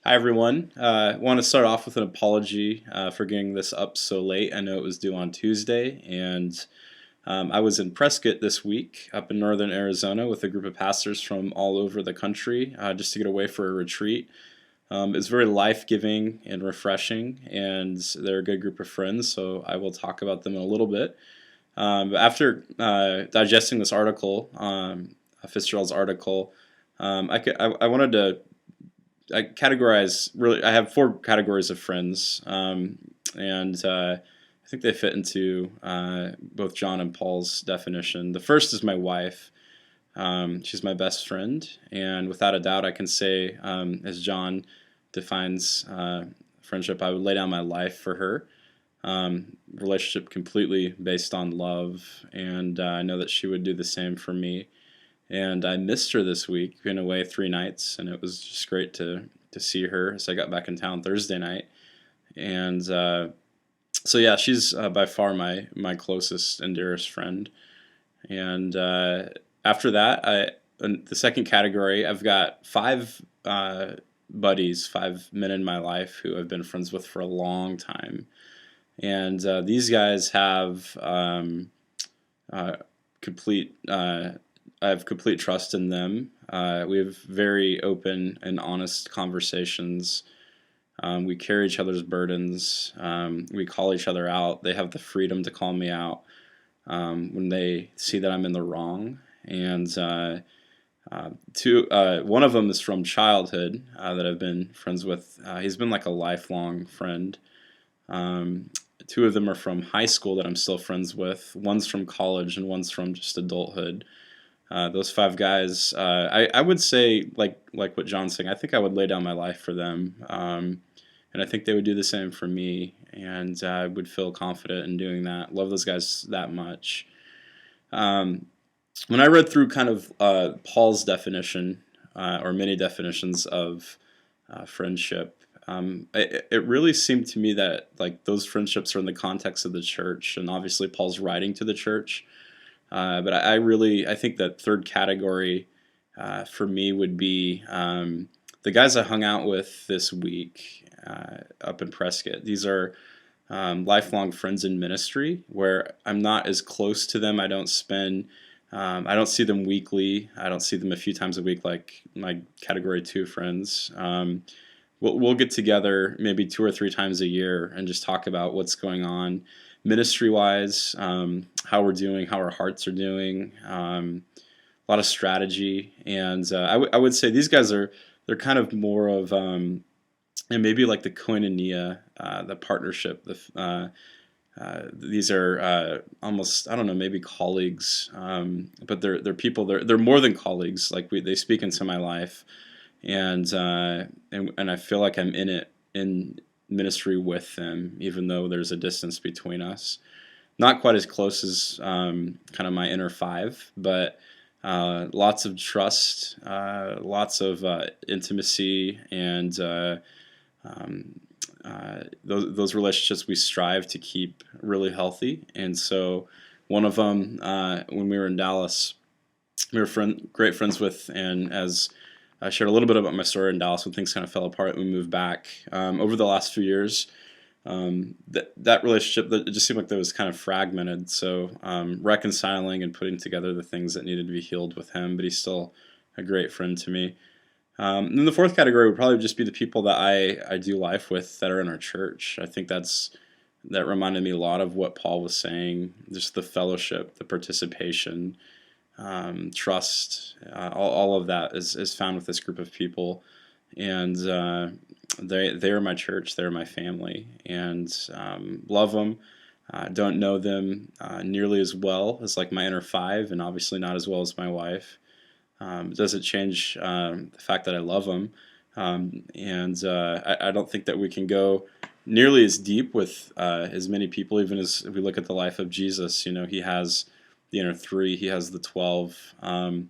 Hi everyone. I want to start off with an apology for getting this up so late. I know it was due on Tuesday, and I was in Prescott this week up in northern Arizona with a group of pastors from all over the country just to get away for a retreat. It's very life-giving and refreshing, and they're a good group of friends, so I will talk about them in a little bit. But after digesting this article, Fitzgerald's article, I wanted to I categorize really. I have four categories of friends, and I think they fit into both John and Paul's definition. The first is my wife. She's my best friend, and without a doubt, I can say, as John defines friendship, I would lay down my life for her. Relationship completely based on love, and I know that she would do the same for me. And I missed her this week. Been away 3 nights, and it was just great to see her as I got back in town Thursday night. And so yeah, she's by far my closest and dearest friend. And after that, in the second category, I've got five buddies, 5 men in my life who I've been friends with for a long time. And these guys have complete. I have complete trust in them. We have very open and honest conversations. We carry each other's burdens. We call each other out. They have the freedom to call me out when they see that I'm in the wrong. And one of them is from childhood that I've been friends with. He's been like a lifelong friend. Two of them are from high school that I'm still friends with. One's from college and one's from just adulthood. Those five guys, I would say, like what John's saying, I think I would lay down my life for them, and I think they would do the same for me, and I would feel confident in doing that. Love those guys that much. When I read through kind of Paul's definition, or many definitions of friendship, it really seemed to me that like those friendships are in the context of the church, and obviously Paul's writing to the church. But I think that third category for me would be the guys I hung out with this week up in Prescott. These are lifelong friends in ministry where I'm not as close to them. I don't see them weekly. I don't see them a few times a week like my category 2 friends. We'll get together maybe 2 or 3 times a year and just talk about what's going on ministry-wise, how we're doing, how our hearts are doing, a lot of strategy, and I would say these guys they're kind of more of and maybe like the koinonia, the partnership. These are almost, I don't know, maybe colleagues, but they're people. They're more than colleagues. Like they speak into my life, and I feel like I'm in ministry with them, even though there's a distance between us. Not quite as close as kind of my inner five, but lots of trust, lots of intimacy, and those relationships we strive to keep really healthy. And so one of them, when we were in Dallas, we were great friends with, and as I shared a little bit about my story in Dallas when things kind of fell apart. We moved back over the last few years. That relationship, it just seemed like that was kind of fragmented. So reconciling and putting together the things that needed to be healed with him, but he's still a great friend to me. And then the fourth category would probably just be the people that I do life with that are in our church. I think that reminded me a lot of what Paul was saying, just the fellowship, the participation, trust, all of that is found with this group of people, and they are my church, they're my family, and love them. Don't know them nearly as well as like my inner five, and obviously not as well as my wife. It doesn't change the fact that I love them, and I don't think that we can go nearly as deep with as many people, even as we look at the life of Jesus. You know, he has the inner three, he has the 12, and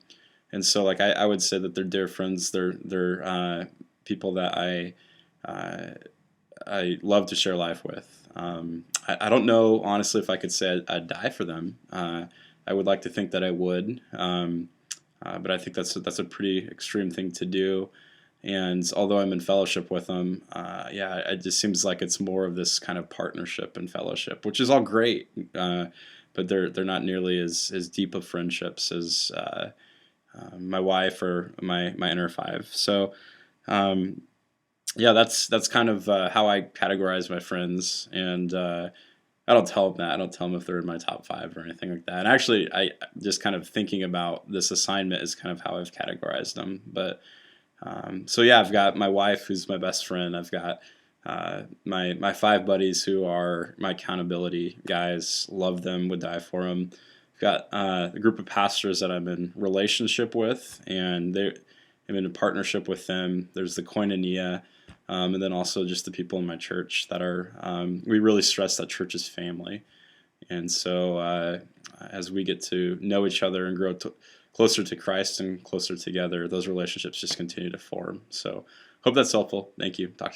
so like I would say that they're dear friends. They're people that I love to share life with. I don't know honestly if I could say I'd die for them. I would like to think that I would, but I think that's a pretty extreme thing to do. And although I'm in fellowship with them, yeah, it just seems like it's more of this kind of partnership and fellowship, which is all great. But they're not nearly as deep of friendships as my wife or my inner five. So um, yeah, that's kind of how I categorize my friends, and I don't tell them that. I don't tell them if they're in my top five or anything like that. And actually, I just kind of thinking about this assignment is kind of how I've categorized them. But so yeah, I've got my wife, who's my best friend. I've got my five buddies who are my accountability guys. Love them, would die for them. I've got a group of pastors that I'm in relationship with, and I'm in a partnership with them. There's the koinonia, and then also just the people in my church that are. We really stress that church is family, and so as we get to know each other and grow closer to Christ and closer together, those relationships just continue to form. So hope that's helpful. Thank you. Talk to you.